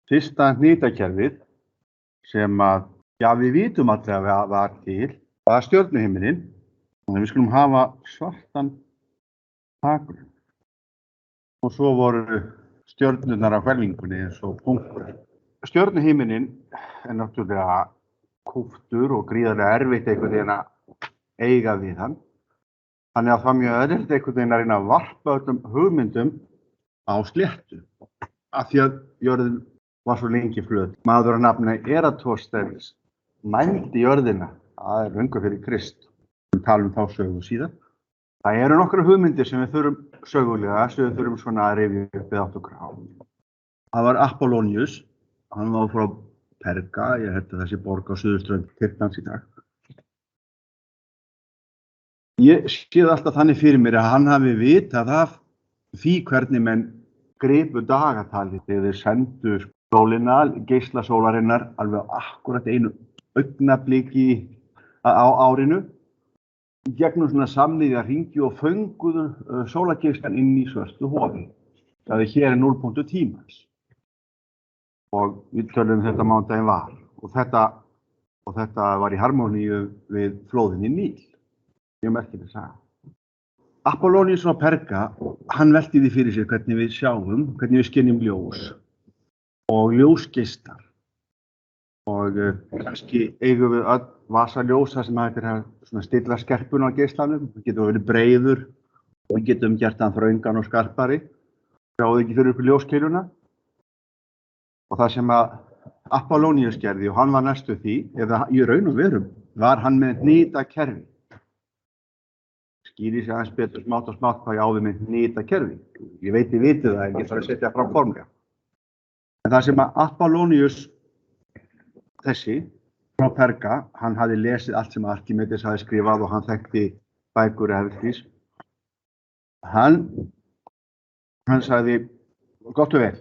fyrsta hnitakerfið sem að, já, við vitum alltaf að var til, var stjörnuhiminin. Þannig við skulum hafa svartan bakgrunn. Og svo voru stjörnurnar á hvelfingunni eins og punktur. Stjörnuhiminin náttúrulega kúptur og gríðarlega erfitt einhvern veginn að eiga við hann. Þannig að það er mjög erfitt einhvern veginn að reyna að varpa öllum hugmyndum á sléttu. Af því að jörðin var svo lengi flöt. Maður að nafni Eratosþenes mældi jörðina, það er löngu fyrir Krist. Við talum þá sögu síðan. Það eru nokkra hugmyndir sem við þurfum sögulega, sem við þurfum svona að rifja upp við átt okkur á. Það var Apollonius, hann var frá Perga, ég held að þessi borg á suðurströnd Tyrklands í dag. Ég séð alltaf þannig fyrir mér að hann hafi vitað af því hvernig menn gripu dagatalið þegar þeir sendu sólina, geisla sólarinnar, alveg akkurat einu augnabliki á árinu, gegnum svona samniðja hringi og fönguðu sólargeislan inn í svörtu hofi. Það er hér núllpunktur tímans. Og við tölum þetta mánudaginn var. Og þetta var í harmoníu við flóðin í Níl. Mjög merkileg saga. Apollonius frá Perga, hann velti því fyrir sér hvernig við sjáum, hvernig við skynjum ljós og ljósgeislar. Og kannski eigum við öll vasaljósa sem hægt að stilla skerpuna á geislanum. Það getur verið breiður og við getum gert hann þröngan og skarpari. Sjáðu ekki fyrir ykkur ljóskeiluna. Og það sem að Apollonius gerði, og hann var næstu því, eða í raun og veru, var hann með hnitakerfi. Skýri sig aðeins betur smátt og smátt hvað ég á við með hnitakerfi. Ég veit ég viti það, en ég þarf að setja fram formlega. En það sem að Apollonius þessi frá Perga, hann hafði lesið allt sem Arkimedes hafði skrifað og hann þekkti bækur Evklíðs. Hann sagði, gott og vel,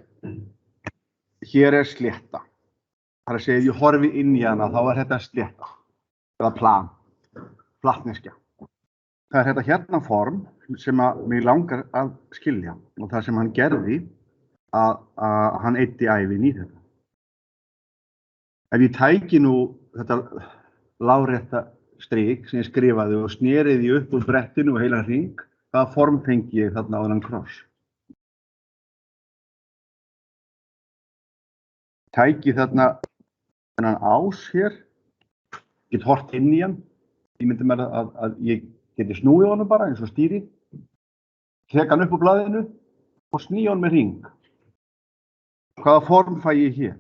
hér er slétta. Það er að segja, ef ég horfi inn í hana, þá er þetta slétta. Eða plan, flatneskja. Það er þetta hérna form sem að mig langar að skilja og það sem hann gerði að hann eyddi ævin í þetta. Ef ég tæki nú þetta lárétta strik sem ég skrifaði og snerið því upp úr brettinu og heila hring, hvaða form fengi ég þarna á þennan kross? Tæki þarna þennan ás hér, get hort inn í hann, ég myndi mér að ég geti snúið honum bara eins og stýri, tek hann upp úr blaðinu og sný hann með hring. Hvaða form fæ ég hér?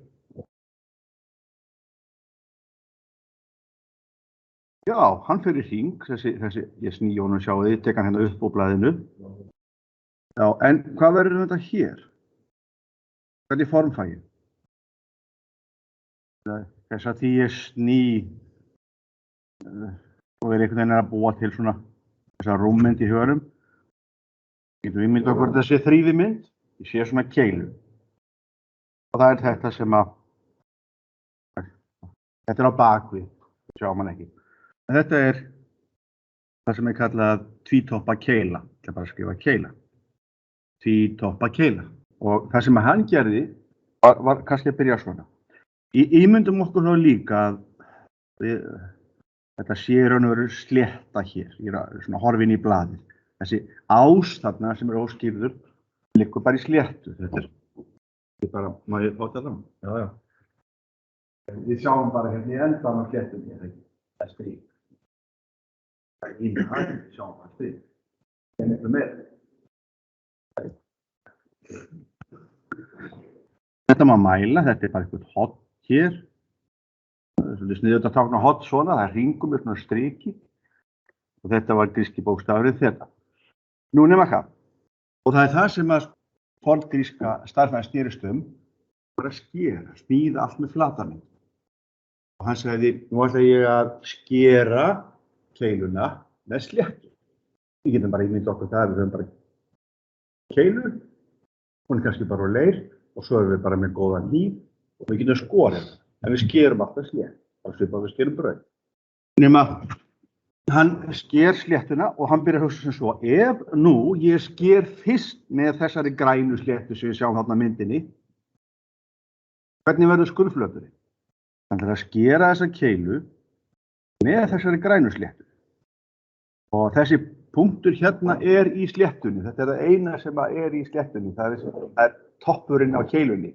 Já, hann fer í hring, þessi ég sný honum sjáu þið, tek hann hérna upp úr blaðinu. Já, en hvað verður þetta hér? Hvernig form fæ ég? Þess að því ég sný og er einhvern veginn að búa til svona þessa rúmmynd í huganum. Getum við myndið okkur þessi þríðimynd, ég sé svona keilu. Og það er þetta sem að, þetta er á bakvið, sjá mann ekki. En þetta er það sem er kallað tvítoppa keila, ég ætla bara að skrifa keila. Tvítoppa keila. Og það sem hann gerði var kannski að byrja svona. Ímyndum okkur þá líka að þetta sé raun og veru slétta hér, ég er svona horfin í blaðið. Þessi ás þarna sem er óskýrður, liggur bara í sléttu. Þetta er bara, má ég fá þetta? Já, já. Við sjáum bara hérna í endan á sléttunni, það er strík. Það er inn í hægt, við sjáum bara strík. Það er miklu meira. Þetta má mæla, þetta er bara eitthvað hot hér. Það er svolítið sniðugt að tákna hot svona, það er hringum með svona striki. Og þetta var gríski bókstafurinn þetta. Nú nema hvað. Og það er það sem að forngríska stærðfræðin snerist var að skera, smíða allt með flatarmynd. Og hann sagði, nú ætla ég að skera keiluna með sléttu. Við getum bara ímyndað okkur það, við höfum bara keilu, hún er kannski bara á leir og svo erum við bara með góðan hníf og við getum skorið. En við skerum alltaf slétt, þá svipað við skerum brauð. Nema, hann sker sléttuna og hann byrjar að hugsa sem svo, ef nú ég sker fyrst með þessari grænu sléttu sem við sjáum þarna á myndinni, Hvernig verður skurðflöturinn? Hann þarf að skera þessa keilu með þessari grænu sléttu. Og þessi punktur hérna í sléttunni. Þetta það eina sem í sléttunni. Það er toppurinn á keilunni.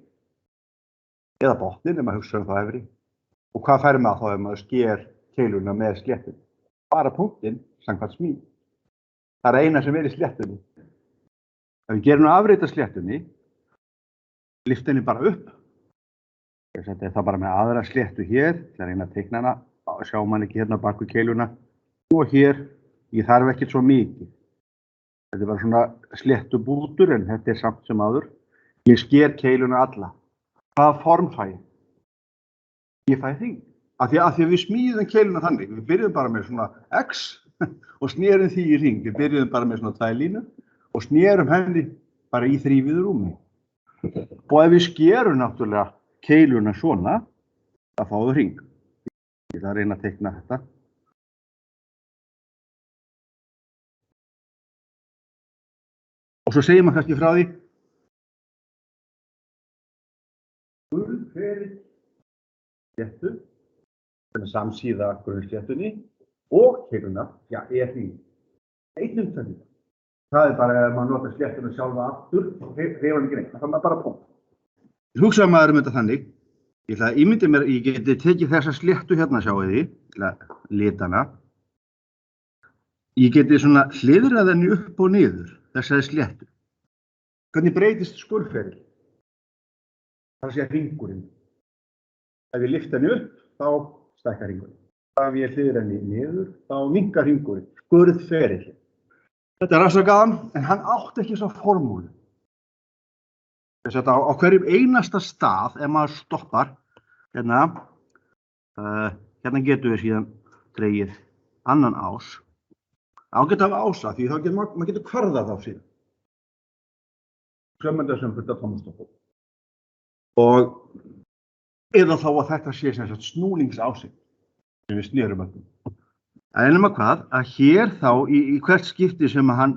Eða botnin, ef maður hugsa það efri. Og hvað fær maður þá ef maður sker keiluna með sléttunni? Bara punktinn, samkvæmt smíð. Það eina sem í sléttunni. Ef við gerum afrit af sléttunni, lyfta henni bara upp. Þetta það bara með aðra sléttu hér, til að reyna að teikna hana, sjá mann ekki hérna bak við keiluna. Og hér, ég þarf ekkert svo mikið. Þetta bara svona sléttu bútur, en þetta samt sem áður. Ég sker keiluna alla. Hvaða form fæ ég? Ég fæ hring. Af því að við smíðum keiluna þannig. Við byrjuðum bara með svona X og snerum því í hring. Við byrjuðum bara með svona 2 línur og snerum henni bara í þrívíðu rúmi. Og ef við skerum náttúrulega keiluna svona, þá fáum við hring. Ég ætla að reyna að teikna þetta. Og svo segir maður kannski frá því. Skurðferill sléttu, sem samsíða grunnsléttunni, og keiluna, hring. Einn umtækning. Það bara ef maður notar sléttuna sjálfa aftur, hreyfir hann ekki neitt. Það er bara punkt. Hugsaðu maður þetta þannig. Ég ætla að ímynda mér, ég geti tekið þessa sléttu hérna, sjáu þið, litana. Ég geti svona hliðrað henni upp og niður, þessari sléttu. Hvernig breytist skurðferill? Það er að segja hringurinn. Ef ég lyfti henni upp, þá stækkar hringurinn. Ef ég hliðra henni niður, þá minnkar hringurinn. Skurðferill. Þetta er afsakaðan, en hann átti ekki svo formúlu. Þess að á hverjum einasta stað, ef maður stoppar, hérna getur við síðan dregið annan ás. Ágætt af ása, því þá getur maður kvarðað á síðan. Sömmendasum fyrir tómastokkum. Og eða þá að þetta sé sem sagt snúningsásinn, sem við snerum öllum. En hvað, að hér þá, í hvert skipti sem hann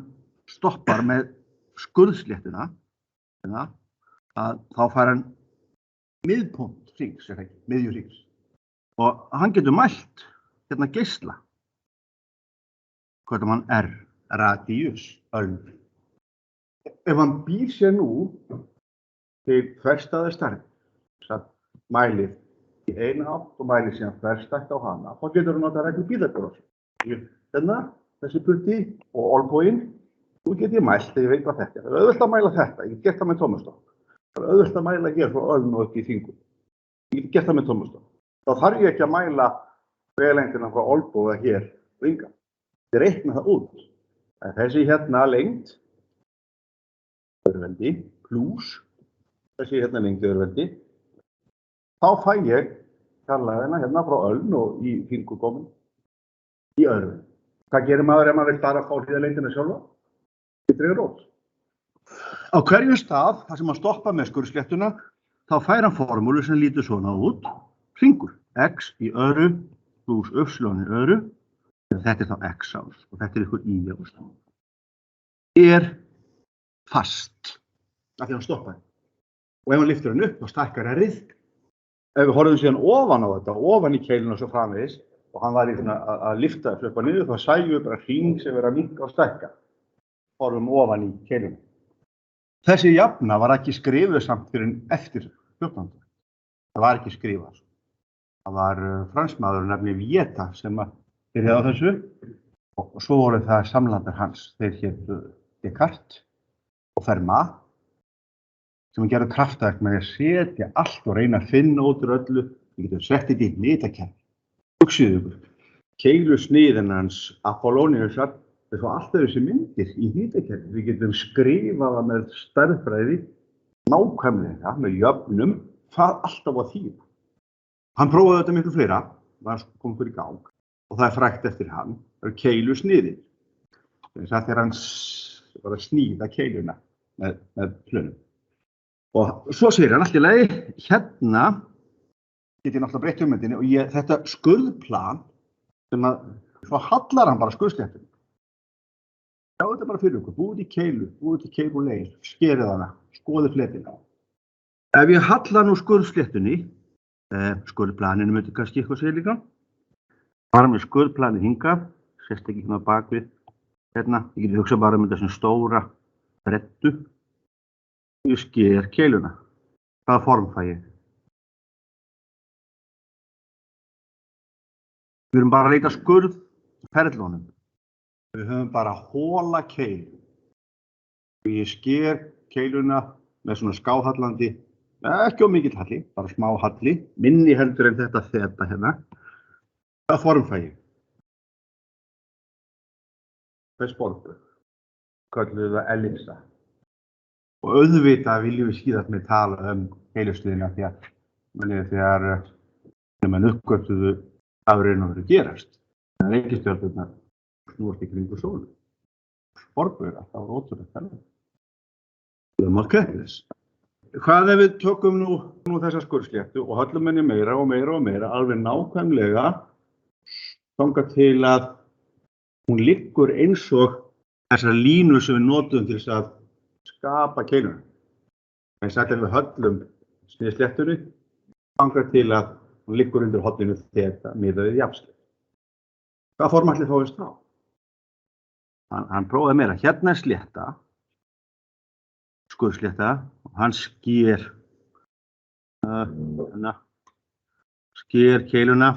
stoppar með skurðsléttuna, að þá fær hann miðpunkt hrings, miðju hrings. Og hann getur mælt hérna geisla. Hvað hann radius, öln. Ef hann býr sér nú til þverstæðar stærð, mælir í eina átt og mælir síðan þverstætt á hana, þá getur hann notað reglu Pýþagóras. Hérna, þessi putti og olnboginn, þú get ég mælt þegar ég veit hvað þetta er. Það er auðvelt að mæla þetta, ég get gert það með tómastokk. Það er auðvelt að mæla hér frá öln og upp í þingum. Ég get gert það með tómastokk. Þá þarf ég ekki að mæla vegalengdina frá olnboga hér og ynga. Ég reikna það út. Þessi hérna lengd, örveldi, plús þessi hérna lengd örveldi, þá fæ ég fjarlægðina hérna frá öln og í þingu komin í örveldi. Hvað gerir maður ef maður vill bara fá hliðarlengdina sjálfa? Ég dregur rót. Á hverjum stað, þar sem maður stoppa með skurðsléttuna, þá fær hann formúlu sem lítur svona út, hringur. X í öru pluss y í öru, þetta er þá x-ás og þetta er ykkur y-ás. Er fast, af því hann stoppar. Og ef hann lyftir hann upp, þá stækkar errið. Ef við horfum síðan ofan á þetta, ofan í keiluna og svo framvegis, og hann var í svona að lyfta þessu upp og niður, þá sæjum við bara hring sem er að minnka og stækka. Horfum ofan í keiluna. Þessi jafna var ekki skrifuð samt fyrir eftir 14. Það var ekki skrifað. Það var fransmaður nefni Vieta sem byrjaði á þessu og svo voru það samlandar hans. Þeir hétu Descartes og Fermat sem gerðu kraftaverk með að setja allt og reyna að finna út úr öllu. Við getum sett þetta í hnitakerfi. Hugsið ykkur, keilusniðin hans Apolloniusar, þeir fá alltaf þessi myndir í hnitakerfi. Við getum skrifað það með stærðfræði, nákvæmlega, með jöfnum, hvað alltaf var þýða. Hann prófaði þetta miklu fleira, var komið fyrir gang og það er frægt eftir hann, það er keilusniðin. Þess að þegar hann var að sníða keiluna með plönum. Og svo segir hann allt í lagi, hérna get ég náttúrulega breytt hugmyndinni og þetta skurðplan sem að, svo hallar hann bara skurðsléttunni. Já, þetta bara fyrir okkur, búið til keilu leið, skerið hana, skoðið fletina. Ef ég halla nú skurðsléttunni, skurðplaninu myndi kannski eitthvað segja líka, fara með skurðplanið hingað, sérst ekki hérna bak við, hérna, ég geti hugsað bara um þetta sem stóra breddu, ég sker keiluna. Hvaða form fæ ég? Við erum bara að leita skurðferlunum. Við höfum bara hola keilu. Ég sker keiluna með svona skáhallandi, ekki of mikill halli, bara smá halli, minni heldur en þetta hérna. Hvaða form fæ ég? Hvað sportbröð? Köllum við það ellipsa. Og auðvitað viljum við síðast með tala heilastöðina því að þegar mann uppgötvuðu afurinn að vera gerast. Það reikistjörnurnar snúast í kringu sólu. Sportbröð, það var ótrúlega þennan. Það er Kepler. Hvað ef við tökum nú þessa skurðsléttu og höllum henni meira og meira og meira, alveg nákvæmlega, þangað til að hún liggur eins og þessar línur sem við notum til þess að skapa keiluna. En sættum við höllum sléttunni, þangað til að hún liggur undir hollinu þetta miðað við jafnslétt. Hvað form ætli fáist þá? Hann prófaði meira. Hérna er slétta, skurðslétta, og hann sker keiluna.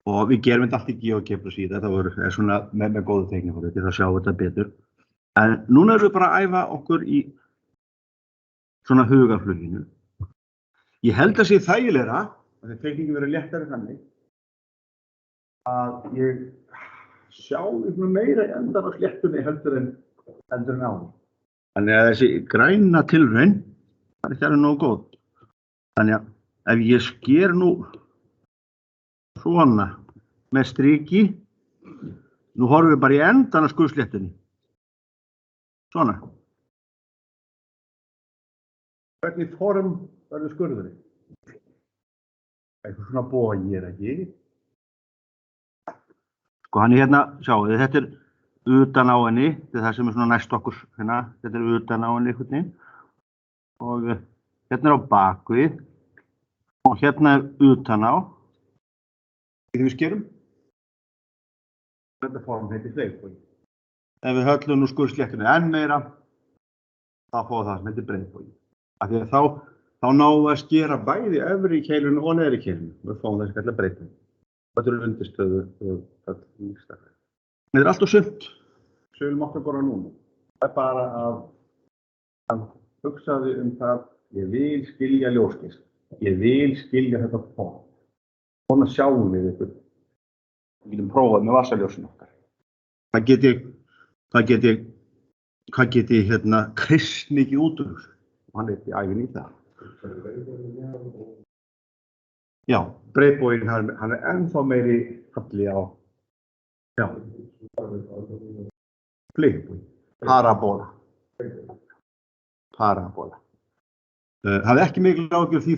Og við gerum þetta allt í GeoGebra síðan, þetta er svona með góðu teikningu til að sjá þetta betur. En núna erum við bara að æfa okkur í svona hugarfluginu. Ég held að sé þægilegra, að þegar teikningin verður léttari þannig, að ég sjá ykkur meira í endan á sléttunni heldur en áður. Þannig að þessi græna tilraun, það er ekki alveg nógu góð. Þannig að ef ég sker nú svona með striki, nú horfum við bara í endan á skurðsléttunni. Svona. Hvernig form verður skurðurinn? Eitthvað svona bogi ekki? Sko hann er hérna, sjáu þið, þetta er utan á henni, þetta er það sem er svona næst okkur, hérna, þetta er utan á henni einhvern veginn. Og hérna er á bakvið og hérna er utan á. Þegar við skerum, þetta form heitir fleygbogi. Ef við höllum nú skurðsléttunni enn meira, þá fáum það sem heitir breiðbogi. Af því að þá náum við að skera bæði efri keiluna og neðri keiluna. Við fáum það sem kallar breiðbogi. Þetta eru undirstöður og öll nýstaklega. Þetta er allt og sumt. Sölum okkur bara núna. Það er bara að hugsaði það, ég vil skilja ljósgeisla. Ég vil skilja þetta form. Svona sjáum við ykkur. Við getum prófað með vasaljósinu okkar. Hvað get ég hérna krist mikið út úr þessu? Og hann í ævinni í það. Já, breiðboginn, hann er ennþá meiri halli á, já, fleygbogi, parabola. Það er ekki mikil ágjörð því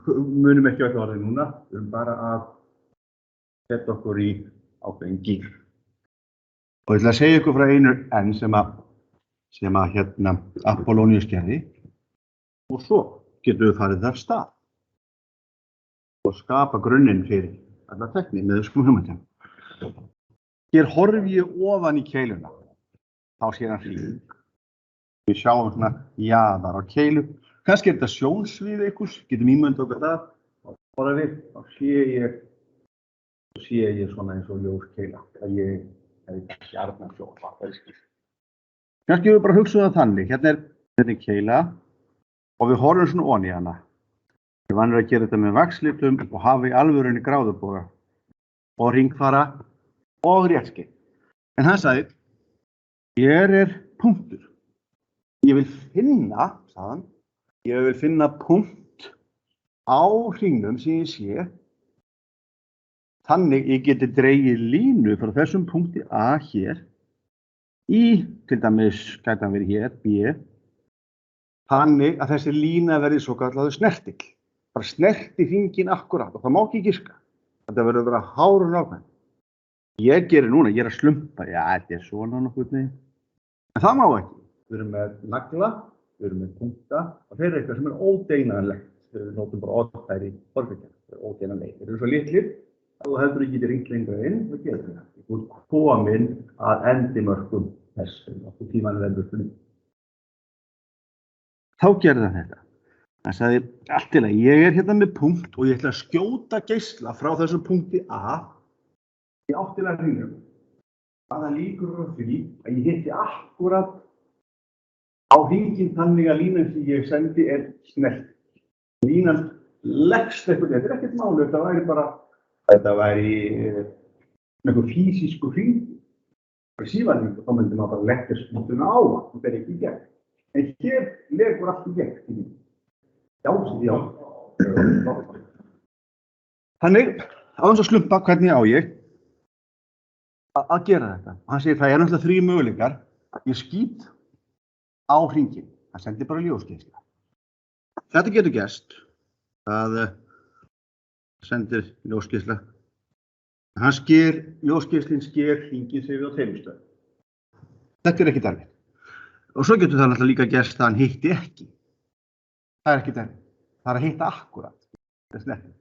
þú munum ekki öll orðið núna, við erum bara að setja okkur í ákveðin gír. Og ég ætla að segja ykkur frá einu enn sem að hérna Apollonius gerði og svo getum við farið þar stað og skapa grunninn fyrir alla tekni með þessum hugmyndum. Hér horfi ég ofan í keiluna, þá sér hann hring. Við sjáum svona jaðar á keilu. Kannski er þetta sjónsvið einhvers, getum ímyndað okkur það. Og bara við, þá sé ég svona eins og ljóskeila. Það ég ekki arna sjóð, það er skilt. Kannski við bara hugsaum það þannig. Hérna er keila og við horfum svona ofan í hana. Við vanum að gera þetta með vaxlitum og hafa í alvörunni gráðuboga og hringfara og réttskeið. En hann sagði, hér er punktur. Ég vil finna, sagði hann, ég vil finna punkt á hringnum sem ég sé. Þannig ég geti dregið línu frá þessum punkti A hér í, til dæmis, gæti hann verið hér, B. Þannig að þessi lína verði svo kallaður snertill. Bara snerti hringinn akkurat og það má ekki giska. Þetta verður að vera hárur nákvæmt. Ég gerir núna, ég er að slumpa. Já, þetta er svona nokkuð neginn. En það má ekki. Við erum með nagla við erum með punkta og þeir eru eitthvað sem ódeinanlegt. Við notum bara orðfæri forbyggja, ódeinanlegt. Þeir eru svo litlir að þú heldur ekki lengt lengra inn og getur það. Þú ert komin að endimörkum þessum og tímann verður fyrir. Þá gerði hann þetta. Hann sagði, allt í lagi, ég er hérna með punkt og ég ætla að skjóta geisla frá þessum punkti A í áttilega hringnum. Hvaða líkur á því að ég hitti akkúrat á hringinn þannig að línan sem ég sendi er snert. Línan leggst eitthvað, þetta er ekkert máli, þetta væri einhver físísku hring, síðan þá myndi maður bara leggja spýtuna á hann, þetta er ekki í gegn. En hér leggur allt í gegn. Já. Þannig, á þess að slumpa hvernig á ég að gera þetta. Hann segir, það er náttúrulega 3 möguleikar. Ég skýt á hringinn. Hann sendir bara ljósgeisla. Þetta getur gerst. Það sendir ljósgeisla. Ljósgeislinn sker hringinn sig á tveimur. Þetta er ekkert erfitt. Og svo getur það náttúrulega líka gerst að hann hitti ekki. Það er ekkert erfitt. Það er að hitta akkúrat. Þetta er snerting.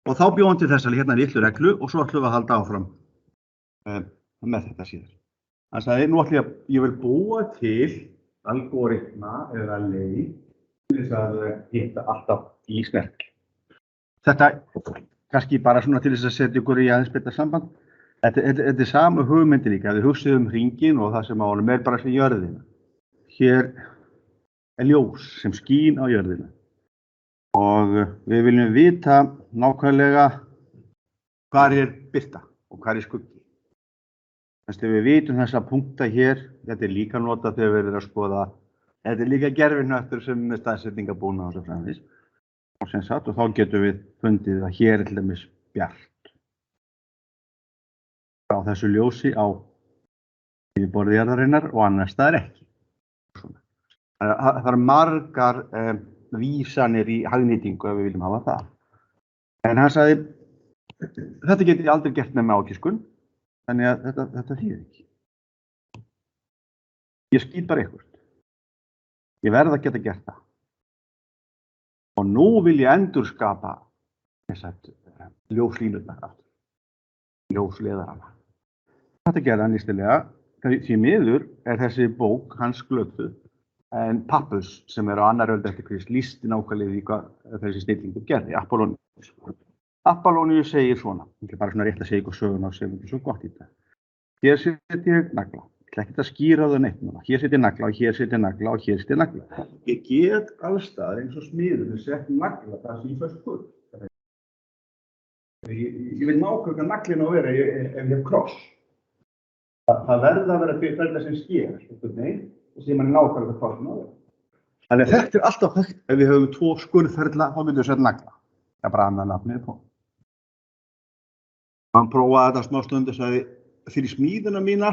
Og þá bjó hann til þess að hérna litlu reglu og svo ætlum við að halda áfram með þetta síðar. Hann sagði, nú ætlum ég vil búa til algoritma eða leið til þess að hitta alltaf í snerting. Þetta kannski bara svona til þess að setja ykkur í aðeins betra samband. Þetta er sama hugmyndin líka. Við hugsaðum hringinn og það sem á honum er bara sem jörðina. Hér er ljós sem skín á jörðina. Og við viljum vita nákvæmlega hvar er birta og hvar er skuggi. Þannig að við vitum þessa punkta hér, þetta er líka notað þegar við erum að skoða, þetta er líka gervihnöttur sem er staðsetningabúnað og svo framvegis. Og sem sagt, og þá getum við fundið að hér er til dæmis bjart. Frá þessu ljósi á yfirborði jarðarinnar og annars staðar ekki. Það eru margar vísanir í hagnýtingu ef við viljum hafa það. En hann sagði, þetta get ég aldrei gert nema ágiskun, þannig að þetta þýðir ekki. Ég skýt bara eitthvað. Ég verð að geta gert það. Og nú vil ég endurskapa ljóslínurnar aftur. Ljósleiðarana. Þetta gerði hann nýstilega. Því miður er þessi bók hans glötuð. En Pappus, sem er á annar öld eftir Krist, lýsti nákvæmlega í hvað þessi snillingur gerði, Apollonius. Apollonius segir svona, ég ætla bara svona rétt að segja ykkur söguna og segja ykkur svo gott í þetta. Hér set ég nagla, ég ætla ekki að skýra það neitt núna. Hér set ég nagla og hér set ég nagla og hér set ég nagla. Ég get allstaðar eins og smiður sett nagla það sem ég fæst gull. Ég veit nákvæmlega hvað naglinn á að vera ef ég hef kross. Það verða að vera þetta sem sker, og sem mann nákvæmlega hvað það er. Þannig að þetta er alltaf hægt ef við höfum 2 skurðferðla, þá myndum við setja nagla. Það er bara annað nafnið på. Hann prófaði þetta smá stund og sagði, fyrir smíðuna mína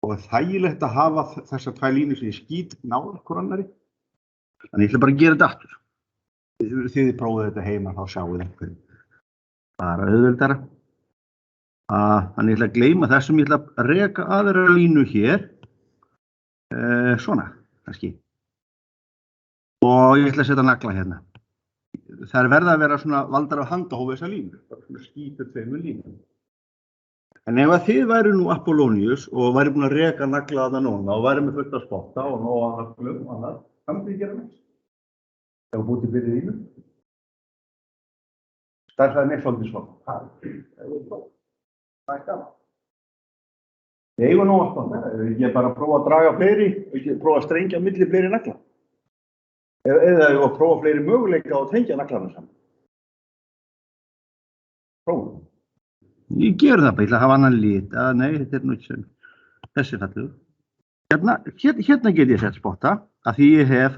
og þægilegt að hafa þessar 2 línur sem ég skýt nálægt hvor annari. Þannig ég ætla bara að gera þetta aftur. Þegar þið prófið þetta heima þá sjáu þið einhverju. Það er auðveldara. Þannig ég ætla að gleyma þessum, ég ætla að reka aðra línu hér. Svona, kannski. Og ég ætla að setja nagla hérna. Það er verða að vera svona valdar af handahófi þessa línu. Bara svona skýtur 2 línum. En ef að þið væri nú Apollonius og væri búin að reka nagla þarna núna og væri með fullt að spotta og nóga naglum og annað, hvað myndi þið gera næst? Það var búið til fyrir línu. Stærðaði mér svolítið svona. Það er gaman. Ég eigum nú alltaf, ég bara prófa að draga fleiri, ég prófa að strengja milli fleiri nagla. Eða ég var að prófa fleiri möguleika og tengja naglarna saman. Prófa. Ég ger það bara, ég ætla að hafa annan lit. Nei, þetta er nú ekki sem þessi fallegur. Hérna get ég sett spotta að því ég hef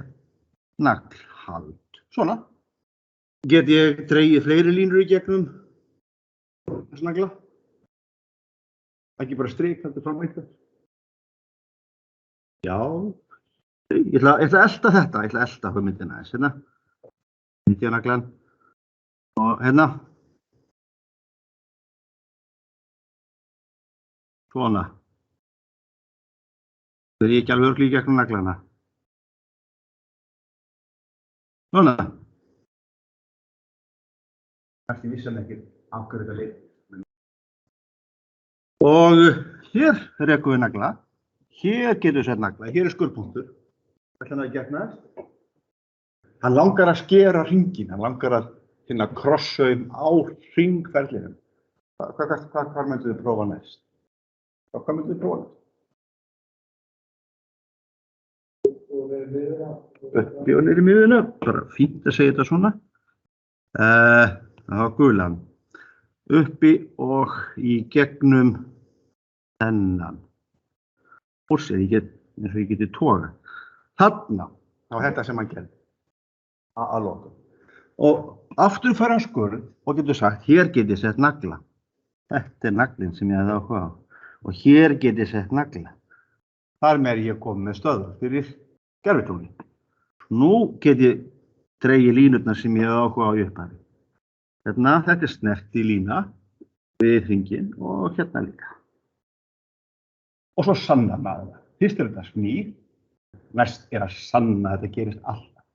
naglhald. Svona. Get ég dregið fleiri línur í gegnum þessu nagla. Ekki bara strik, þetta fram eitthvað. Já, ég ætla að elta þetta, ég ætla að elta hugmyndina þess, hérna. Myndjanaglan. Og hérna. Svona. Það er ekki alveg örgli í gegnum naglana. Svona. Kannski vissi hann ekki af hverju þetta leit. Og hér rekum við nagla. Hér getur við sett nagla. Hér skurðpunktur. Hvað hann hafi gert næst? Hann langar að skera hringinn. Hann langar að finna krossaum á hringferlinum. Hvað myndu þið prófa næst? Hvað myndu þið prófa næst? Uppi og niður í miðjuna, bara fínt að segja þetta svona. Það var gulan. Uppi og í gegnum þennan. Húsið, eins og ég geti togað. Þarna, það var þetta sem hann gerði. Að lokum. Og aftur fær hann skurð og getur sagt, hér get ég sett nagla. Þetta naglinn sem ég hefði áhuga á. Og hér get ég sett nagla. Þar með ég komið með stöðvar fyrir gervitungli. Nú get ég dregið línurnar sem ég hefði áhuga á í upphafi. Þetta snerti lína við hringinn og hérna líka. Og svo sannar maður það. Fyrst þetta smíð, næst að sanna að þetta gerist alltaf.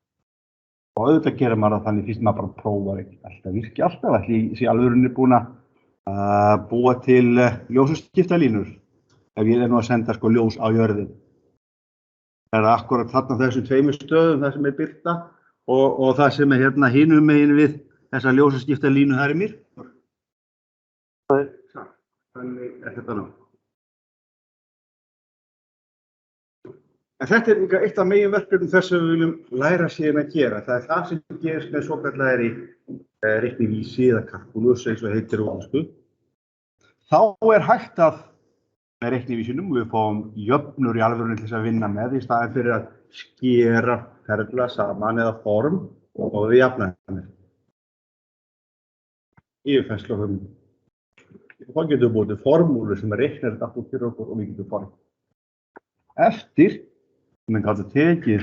Og auðvitað gerir maður það þannig fyrst maður bara prófar ekki alltaf, virki alltaf. Ætli ég sé alvörunni búin að búa til ljósaskiptalínur. Ef ég nú að senda ljós á jörðin. Það er akkurat þarna þessum tveimur stöðum, það sem birta og það sem hérna hinum megin við þessa ljósaskiptalínu þar í myrkur. Þannig þetta nú. En þetta er líka eitt af meginverkefnum þess að við viljum læra síðan að gera. Það er það sem gerist með svokallaðri reiknivísi eða kalkúlus eins og heitir á íslensku. Þá er hægt að með reiknivísinum við fáum jöfnur í alvörunni til þess að vinna með í staðinn fyrir að skera ferla saman eða form og við jafna með. Yfirfærslu og hugmynd. Þá getum við búið til formúlu sem reiknar þetta allt út fyrir okkur og við getum farið. Eftir sem við gátum tekið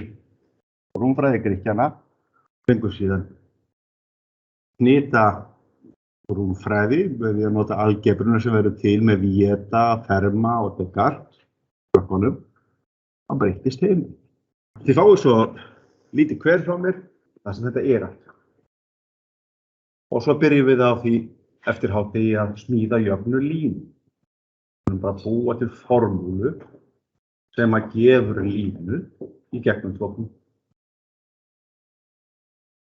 rúmfræði Grikkjanna, fengum síðan hnita rúmfræði við að nota algebruna sem verður til með Vieta, Ferma og Descartes. Það breyttist heim. Þið fáið svo lítið hver frá mér, það sem þetta er allt. Og svo byrjum við á því eftir hádegi að smíða jöfnu línu. Við erum bara að búa til formúlu sem að gefur línu í gegnum 2 punkta.